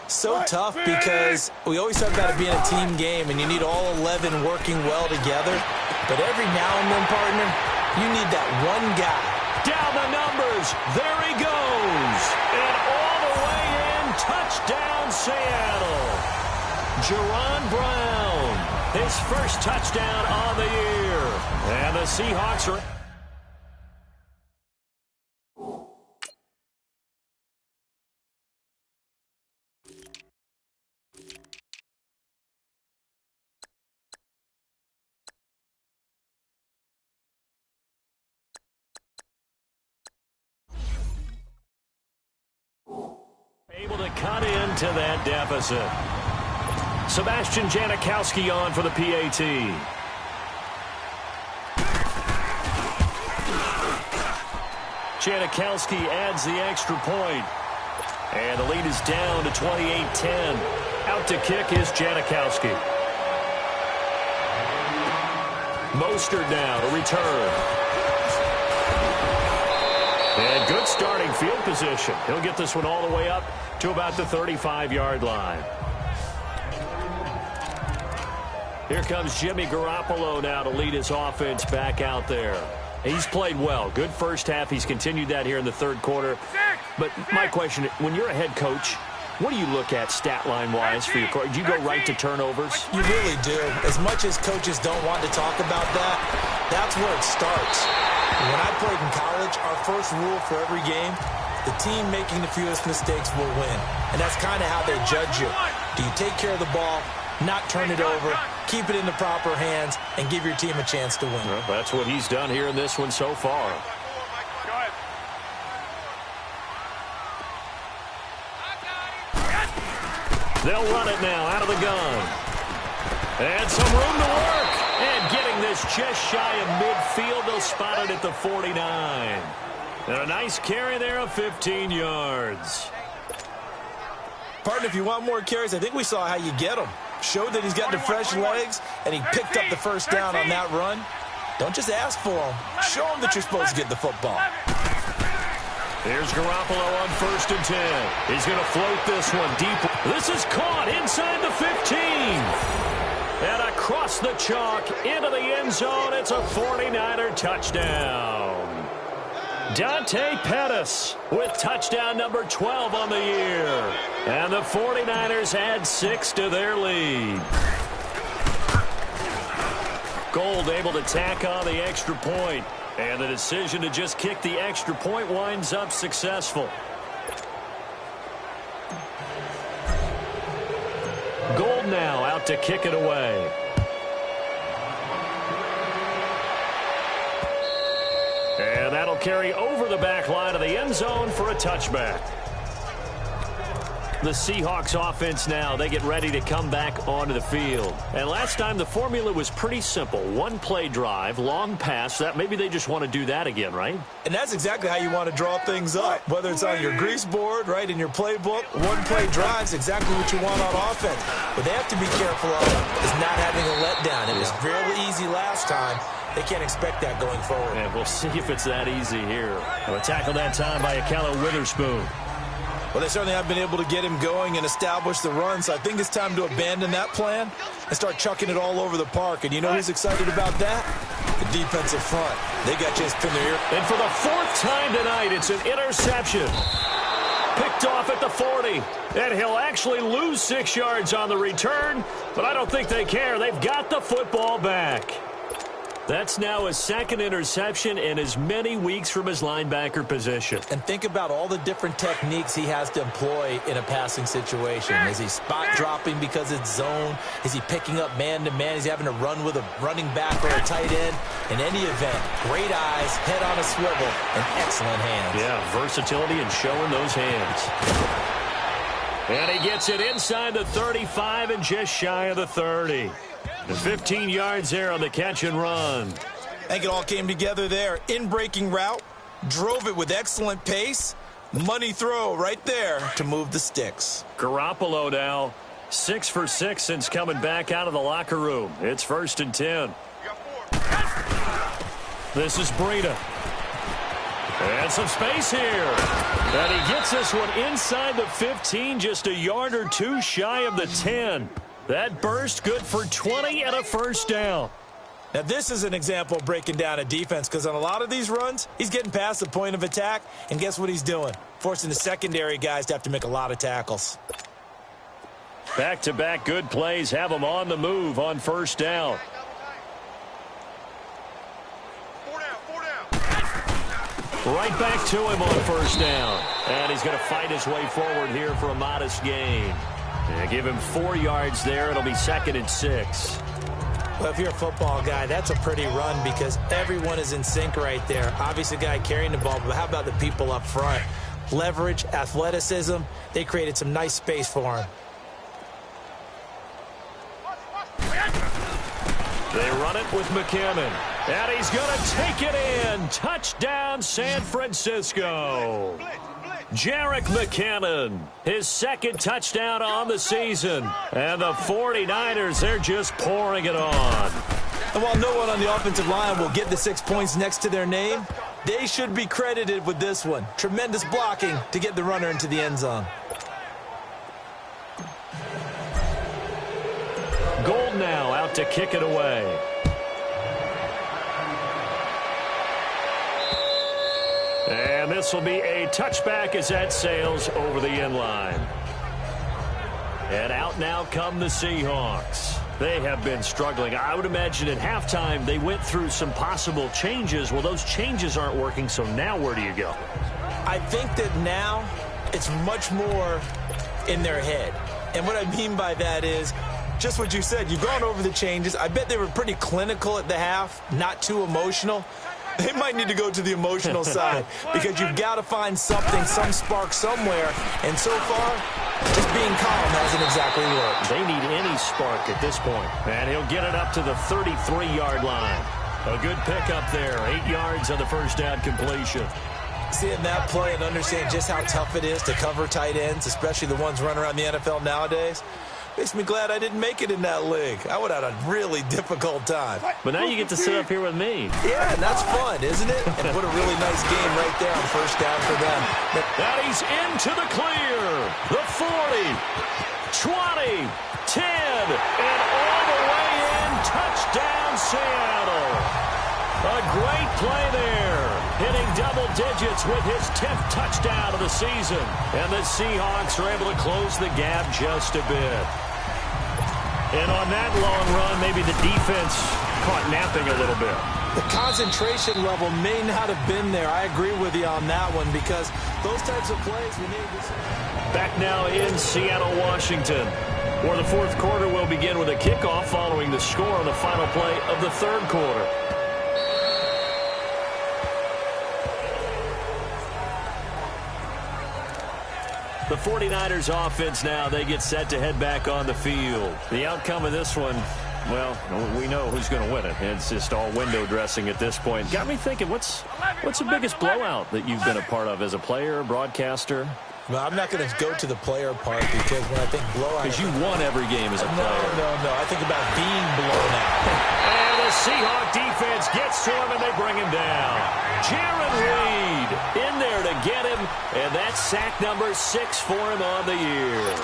So tough because we always talk about it being a team game, and you need all 11 working well together. But every now and then, partner, you need that one guy. Down the numbers. There he goes. And all the way in. Touchdown, Seattle. Jerron Brown. His first touchdown on the year. And the Seahawks are... able to cut into that deficit. Sebastian Janikowski on for the PAT. Janikowski adds the extra point. And the lead is down to 28-10. Out to kick is Janikowski. Mostert now to return. And good starting field position. He'll get this one all the way up to about the 35-yard line. Here comes Jimmy Garoppolo now to lead his offense back out there. He's played well. Good first half. He's continued that here in the third quarter. But my question, when you're a head coach, what do you look at stat line-wise for your coach? Do you go right to turnovers? You really do. As much as coaches don't want to talk about that, that's where it starts. When I played in college, our first rule for every game, the team making the fewest mistakes will win. And that's kind of how they judge you. Do you take care of the ball, not turn it over, keep it in the proper hands, and give your team a chance to win? Well, that's what he's done here in this one so far. They'll run it now out of the gun. And some room to work. And getting this just shy of midfield. They'll spot it at the 49. And a nice carry there of 15 yards. Partner, if you want more carries, I think we saw how you get them. Showed that he's got the fresh legs, and he picked up the first down on that run. Don't just ask for them. Show them that you're supposed to get the football. Here's Garoppolo on 1st and 10. He's going to float this one deep. This is caught inside the 15. And across the chalk into the end zone. It's a 49er touchdown. Dante Pettis with touchdown number 12 on the year. And the 49ers add 6 to their lead. Gold able to tack on the extra point. And the decision to just kick the extra point winds up successful. Gold now out to kick it away. And that'll carry over the back line of the end zone for a touchback. The Seahawks offense now, they get ready to come back onto the field. And last time the formula was pretty simple. One play drive, long pass. That maybe they just want to do that again, right? And that's exactly how you want to draw things up. Whether it's on your grease board, right, in your playbook, one play drive is exactly what you want on offense. What they have to be careful of is not having a letdown. It was really easy last time. They can't expect that going forward. And we'll see if it's that easy here. A tackle that time by Akello Witherspoon. Well, they certainly have been able to get him going and establish the run, so I think it's time to abandon that plan and start chucking it all over the park. And you know who's excited about that? The defensive front. They got just in their ear. And for the 4th time tonight, it's an interception. Picked off at the 40. And he'll actually lose 6 yards on the return, but I don't think they care. They've got the football back. That's now his 2nd interception in as many weeks from his linebacker position. And think about all the different techniques he has to employ in a passing situation. Is he spot dropping because it's zone? Is he picking up man-to-man? Is he having to run with a running back or a tight end? In any event, great eyes, head on a swivel, and excellent hands. Yeah, versatility and showing those hands. And he gets it inside the 35 and just shy of the 30. The 15 yards there on the catch and run. I think it all came together there. In-breaking route, drove it with excellent pace. Money throw right there to move the sticks. Garoppolo now 6 for 6 since coming back out of the locker room. It's 1st and 10. This is Breida. And some space here. And he gets this one inside the 15, just a yard or two shy of the 10. That burst good for 20 and a first down. Now, this is an example of breaking down a defense because on a lot of these runs, he's getting past the point of attack, and guess what he's doing? Forcing the secondary guys to have to make a lot of tackles. Back-to-back good plays have him on the move on first down. Right back to him on first down. And he's going to fight his way forward here for a modest gain. And give him 4 yards there. It'll be 2nd and 6. Well, if you're a football guy, that's a pretty run because everyone is in sync right there. Obviously, the guy carrying the ball, but how about the people up front? Leverage, athleticism, they created some nice space for him. They run it with McKinnon. And he's going to take it in. Touchdown, San Francisco. Jerick McKinnon, his 2nd touchdown on the season. And the 49ers, they're just pouring it on. And while no one on the offensive line will get the 6 points next to their name, they should be credited with this one. Tremendous blocking to get the runner into the end zone. Gold now out to kick it away. And this will be a touchback as that sails over the end line. And out now come the Seahawks. They have been struggling. I would imagine at halftime they went through some possible changes. Well, those changes aren't working, so now where do you go? I think that now it's much more in their head. And what I mean by that is just what you said. You've gone over the changes. I bet they were pretty clinical at the half, not too emotional. They might need to go to the emotional side because you've got to find something, some spark somewhere. And so far, just being calm hasn't exactly worked. They need any spark at this point. And he'll get it up to the 33-yard line. A good pickup there. 8 yards on the first down completion. Seeing that play and understanding just how tough it is to cover tight ends, especially the ones running around the NFL nowadays. Makes me glad I didn't make it in that league. I would have had a really difficult time. But now you get to sit up here with me. Yeah, and that's fun, isn't it? And what a really nice game right there on first down for them. And he's into the clear. The 40, 20, 10, and all the way in. Touchdown, Seattle. A great play there. Hitting double digits with his 10th touchdown of the season. And the Seahawks are able to close the gap just a bit. And on that long run, maybe the defense caught napping a little bit. The concentration level may not have been there. I agree with you on that one because those types of plays we need to see. Back now in Seattle, Washington, where the fourth quarter will begin with a kickoff following the score on the final play of the third quarter. The 49ers offense now, they get set to head back on the field. The outcome of this one, well, we know who's going to win it. It's just all window dressing at this point. Got me thinking, what's the biggest blowout that you've been a part of as a player, broadcaster? Well, I'm not going to go to the player part because when I think blowout... Because you won every game as a player. No. I think about being blown out. And the Seahawk defense gets to him and they bring him down. Jaron Reed in there to get him, and that's sack number 6 for him on the year.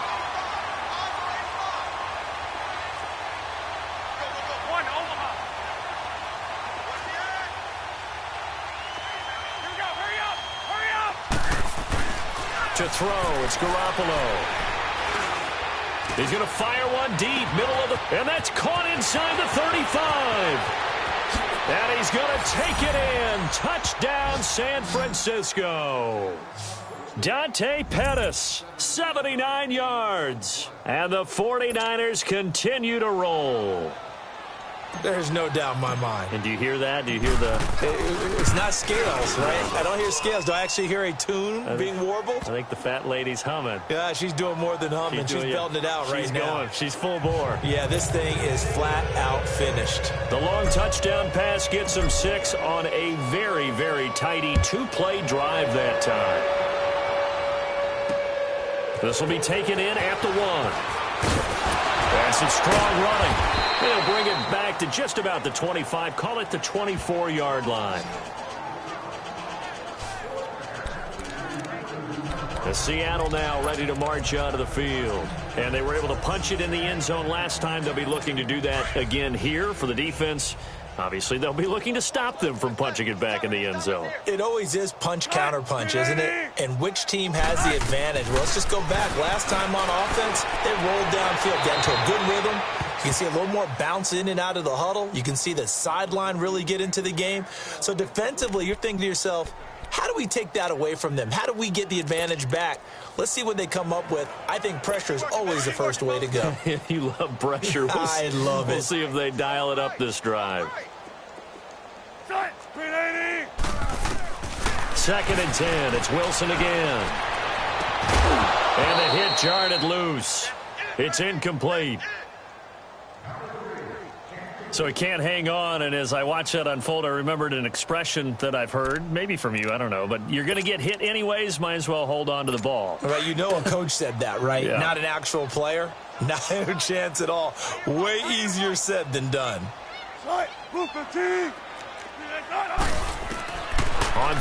To throw, it's Garoppolo. He's going to fire one deep, middle of the... And that's caught inside the 35. And he's going to take it in. Touchdown, San Francisco. Dante Pettis, 79 yards. And the 49ers continue to roll. There's no doubt in my mind. And do you hear that? Do you hear the... It's not scales, right? I don't hear scales. Do I actually hear a tune being warbled? I think the fat lady's humming. Yeah, she's doing more than humming. She's belting it out right now. She's going. She's full bore. Yeah, this thing is flat out finished. The long touchdown pass gets him 6 on a very, very tidy 2-play drive that time. This will be taken in at the 1. That's a strong running. They'll bring it back to just about the 25. Call it the 24-yard line. The Seattle now ready to march onto the field. And they were able to punch it in the end zone last time. They'll be looking to do that again here for the defense. Obviously, they'll be looking to stop them from punching it back in the end zone. It always is punch-counter-punch, isn't it? And which team has the advantage? Well, let's just go back. Last time on offense, they rolled downfield, got into a good rhythm. You can see a little more bounce in and out of the huddle. You can see the sideline really get into the game. So defensively, you're thinking to yourself, how do we take that away from them? How do we get the advantage back? Let's see what they come up with. I think pressure is always the first way to go. You love pressure. I love it. We'll see if they dial it up this drive. 2nd and 10. It's Wilson again. And the hit jarred it loose. It's incomplete. So he can't hang on, and as I watch that unfold, I remembered an expression that I've heard, maybe from you, I don't know, but you're going to get hit anyways, might as well hold on to the ball. Right, you know a coach said that, right? Yeah. Not an actual player. Not a chance at all. Way easier said than done. On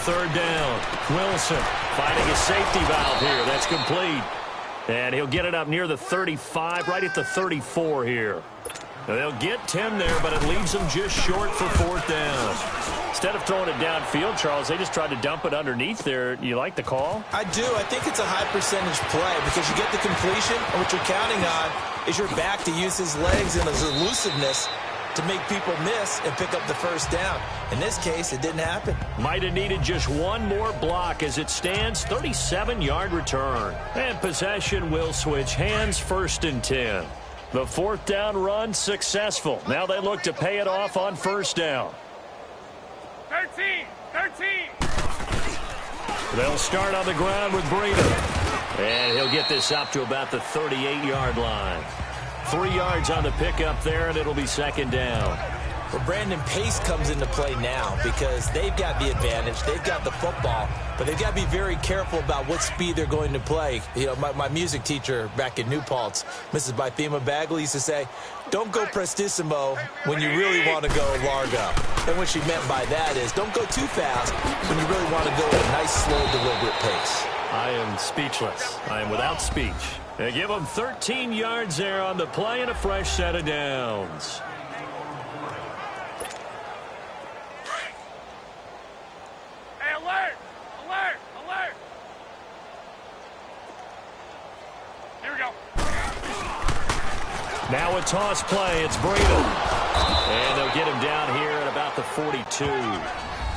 3rd down, Wilson finding a safety valve here. That's complete. And he'll get it up near the 35, right at the 34 here. They'll get 10 there, but it leaves them just short for 4th down. Instead of throwing it downfield, Charles, they just tried to dump it underneath there. You like the call? I do. I think it's a high percentage play because you get the completion, and what you're counting on is your back to use his legs and his elusiveness to make people miss and pick up the first down. In this case, it didn't happen. Might have needed just one more block as it stands. 37-yard return. And possession will switch hands. 1st and 10. The 4th down run successful. Now they look to pay it off on 1st down. 13. They'll start on the ground with Breida. And he'll get this up to about the 38-yard line. 3 yards on the pickup there, and it'll be 2nd down. Well, Brandon, pace comes into play now because they've got the advantage. They've got the football, but they've got to be very careful about what speed they're going to play. You know, my music teacher back in New Paltz, Mrs. Bythema Bagley, used to say, don't go prestissimo when you really want to go largo. And what she meant by that is don't go too fast when you really want to go at a nice, slow, deliberate pace. I am speechless. I am without speech. They give them 13 yards there on the play and a fresh set of downs. Now a toss play. It's Breida. And they'll get him down here at about the 42.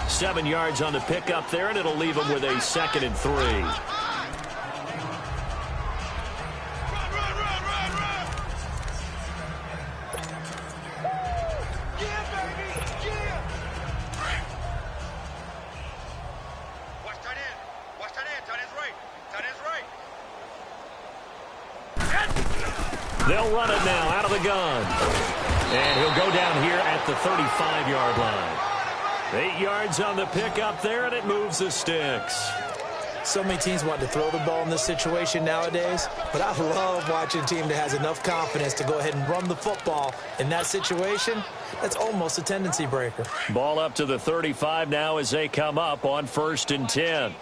7 yards on the pickup there, and it'll leave him with a 2nd and 3. They'll run it now out of the gun. And he'll go down here at the 35-yard line. 8 yards on the pickup there, and it moves the sticks. So many teams want to throw the ball in this situation nowadays, but I love watching a team that has enough confidence to go ahead and run the football in that situation. That's almost a tendency breaker. Ball up to the 35 now as they come up on 1st and 10.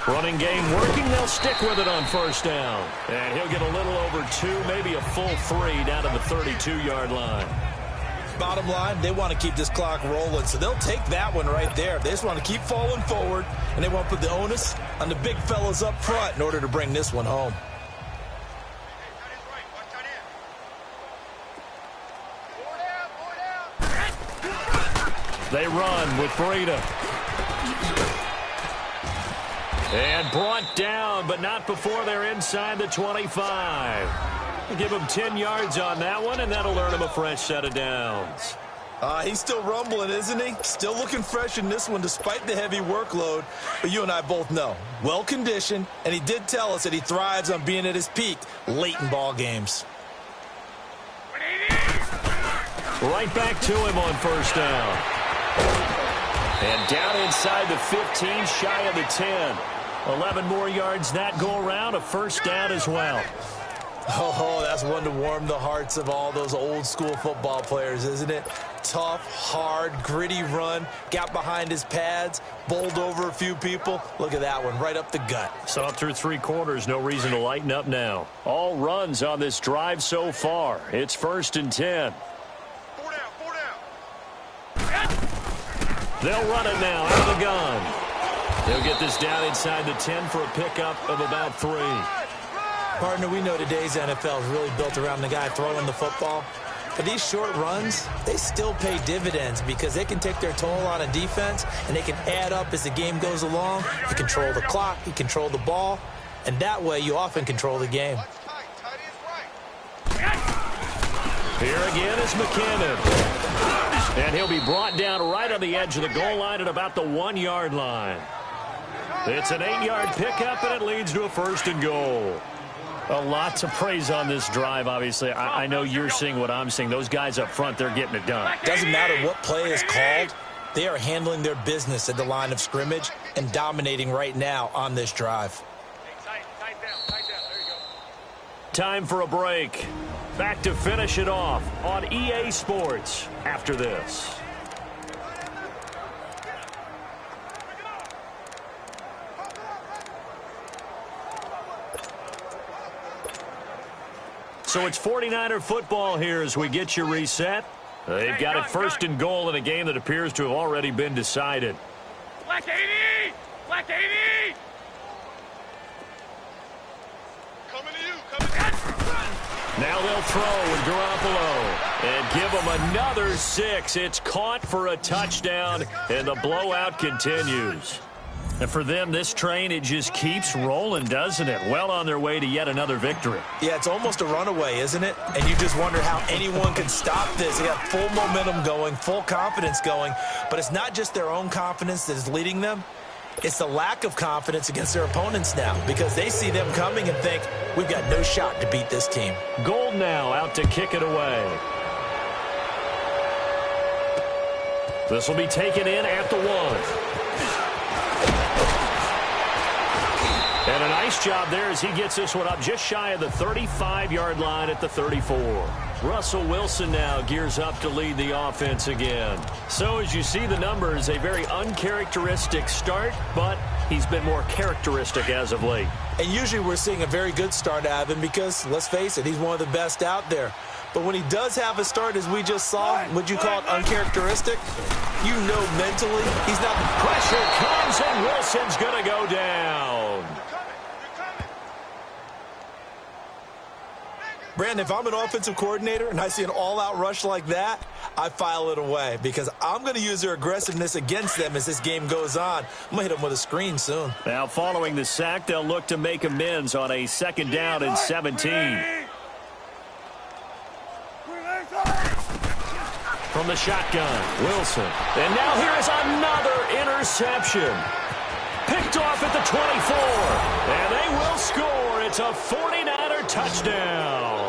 Running game working. They'll stick with it on 1st down. And he'll get a little over 2, maybe a full 3 down to the 32-yard line. Bottom line, they want to keep this clock rolling, so they'll take that one right there. They just want to keep falling forward, and they want to put the onus on the big fellas up front in order to bring this one home. They run with Breida. And brought down, but not before they're inside the 25. Give him 10 yards on that one, and that'll earn him a fresh set of downs. He's still rumbling, isn't he? Still looking fresh in this one despite the heavy workload. But you and I both know, well-conditioned, and he did tell us that he thrives on being at his peak late in ball games. Right back to him on 1st down. And down inside the 15, shy of the 10. 11 more yards that go around, a 1st down as well. Oh, that's one to warm the hearts of all those old school football players, isn't it? Tough, hard, gritty run, got behind his pads, bowled over a few people. Look at that one, right up the gut. Saw it through 3 quarters, no reason to lighten up now. All runs on this drive so far. It's 1st and 10. 4 down. They'll run it now out of the gun. They'll get this down inside the 10 for a pickup of about 3. Partner, we know today's NFL is really built around the guy throwing the football. But these short runs, they still pay dividends because they can take their toll on a defense, and they can add up as the game goes along. You control the clock, you control the ball, and that way you often control the game. Here again is McKinnon. And he'll be brought down right on the edge of the goal line at about the 1-yard line. It's an 8-yard pickup, and it leads to a 1st and goal. A lot to praise on this drive, obviously. I know you're seeing what I'm seeing. Those guys up front, they're getting it done. Doesn't matter what play is called. They are handling their business at the line of scrimmage and dominating right now on this drive. Tight down. There you go. Time for a break. Back to finish it off on EA Sports after this. So it's 49er football here as we get you reset. They've got it 1st and goal in a game that appears to have already been decided. Black 80! Black 80! Coming to you. Now they'll throw with Garoppolo and give them another 6. It's caught for a touchdown, and the blowout continues. And for them, this train, it just keeps rolling, doesn't it? Well on their way to yet another victory. Yeah, it's almost a runaway, isn't it? And you just wonder how anyone can stop this. They got full momentum going, full confidence going. But it's not just their own confidence that is leading them. It's the lack of confidence against their opponents now because they see them coming and think, we've got no shot to beat this team. Gold now out to kick it away. This will be taken in at the 1. And a nice job there as he gets this one up just shy of the 35-yard line at the 34. Russell Wilson now gears up to lead the offense again. So as you see the numbers, a very uncharacteristic start, but he's been more characteristic as of late. And usually we're seeing a very good start out of him because, let's face it, he's one of the best out there. But when he does have a start, as we just saw, would you call it uncharacteristic? You know mentally he's not. Pressure comes and Wilson's going to go down. Brandon, if I'm an offensive coordinator and I see an all-out rush like that, I file it away because I'm going to use their aggressiveness against them as this game goes on. I'm going to hit them with a screen soon. Now, following the sack, they'll look to make amends on a 2nd down and 17. From the shotgun, Wilson. And now here is another interception. Picked off at the 24. And they will score. It's a 49er touchdown.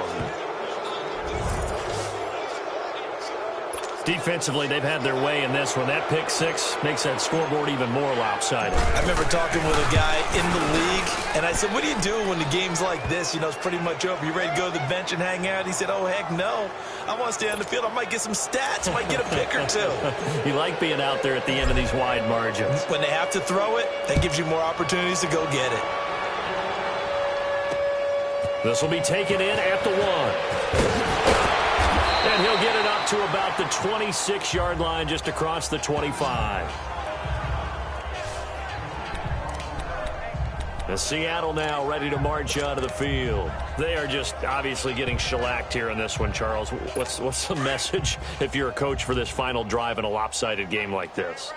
Defensively, they've had their way in this one. That pick 6 makes that scoreboard even more lopsided. I remember talking with a guy in the league, and I said, what do you do when the game's like this? You know, it's pretty much over. You ready to go to the bench and hang out? He said, oh, heck no. I want to stay on the field. I might get some stats. I might get a pick or two. You like being out there at the end of these wide margins. When they have to throw it, that gives you more opportunities to go get it. This will be taken in at the 1. And he'll get it up to about the 26-yard line just across the 25. And Seattle now ready to march out of the field. They are just obviously getting shellacked here in this one, Charles. What's the message if you're a coach for this final drive in a lopsided game like this?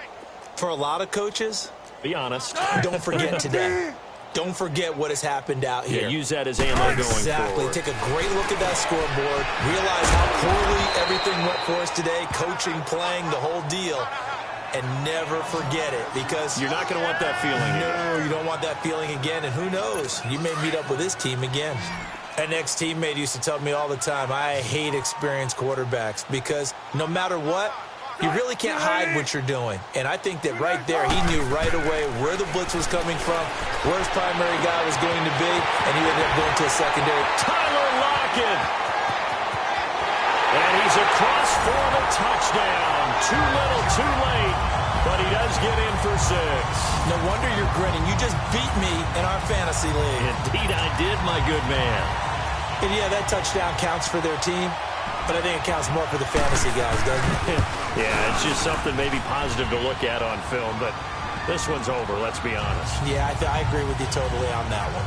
For a lot of coaches, be honest. Don't forget today. Don't forget what has happened out here. Yeah, use that as ammo going forward. Take a great look at that scoreboard. Realize how poorly everything went for us today. Coaching, playing, the whole deal. And never forget it because you're not going to want that feeling again. No, you don't want that feeling again. And who knows? You may meet up with this team again. An ex-teammate used to tell me all the time, I hate experienced quarterbacks because no matter what, you really can't hide what you're doing. And I think that right there, he knew right away where the blitz was coming from, where his primary guy was going to be, and he ended up going to a secondary. Tyler Lockett. And he's across for the touchdown. Too little, too late, but he does get in for 6. No wonder you're grinning. You just beat me in our fantasy league. Indeed I did, my good man. And yeah, that touchdown counts for their team. But I think it counts more for the fantasy guys, doesn't it? Yeah, it's just something maybe positive to look at on film, but this one's over, let's be honest. Yeah, I agree with you totally on that one.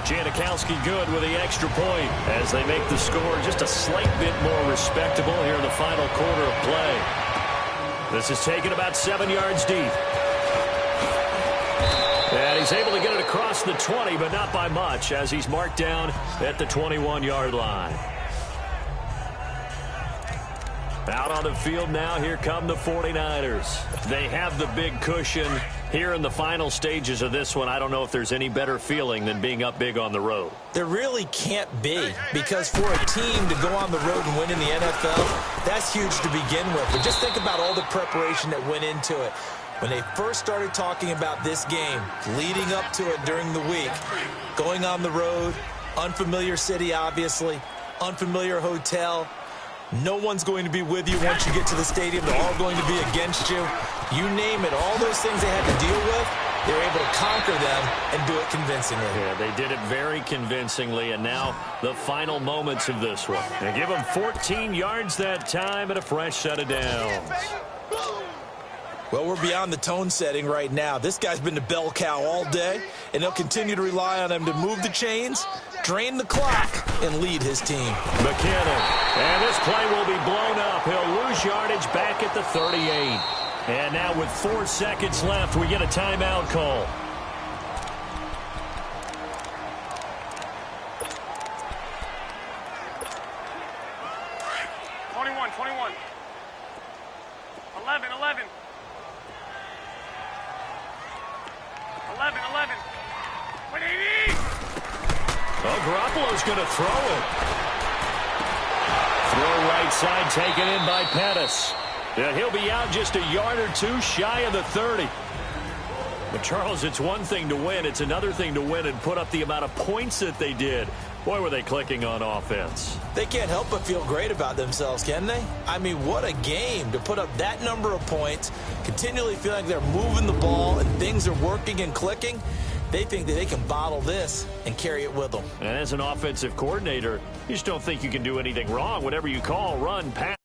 Janikowski good with the extra point as they make the score just a slight bit more respectable here in the final quarter of play. This is taken about 7 yards deep. And he's able to get it across the 20, but not by much as he's marked down at the 21-yard line. Out on the field now, here come the 49ers. They have the big cushion here in the final stages of this one. I don't know if there's any better feeling than being up big on the road. There really can't be, because for a team to go on the road and win in the NFL, that's huge to begin with. But just think about all the preparation that went into it. When they first started talking about this game, leading up to it during the week, going on the road, unfamiliar city, obviously, unfamiliar hotel. No one's going to be with you once you get to the stadium. They're all going to be against you. You name it, all those things they had to deal with, they were able to conquer them and do it convincingly. Yeah, they did it very convincingly, and now the final moments of this one. They give them 14 yards that time and a fresh set of downs. Well, we're beyond the tone setting right now. This guy's been the bell cow all day, and they'll continue to rely on him to move the chains, drain the clock, and lead his team. McKinnon, and this play will be blown up. He'll lose yardage back at the 38. And now with 4 seconds left, we get a timeout call. 11, 11. 180! Oh, Garoppolo's going to throw it. Throw right side taken in by Pettis. And he'll be out just a yard or two shy of the 30. But, Charles, it's one thing to win. It's another thing to win and put up the amount of points that they did. Boy, were they clicking on offense. They can't help but feel great about themselves, can they? I mean, what a game to put up that number of points, continually feeling like they're moving the ball and things are working and clicking. They think that they can bottle this and carry it with them. And as an offensive coordinator, you just don't think you can do anything wrong. Whatever you call, run, pass.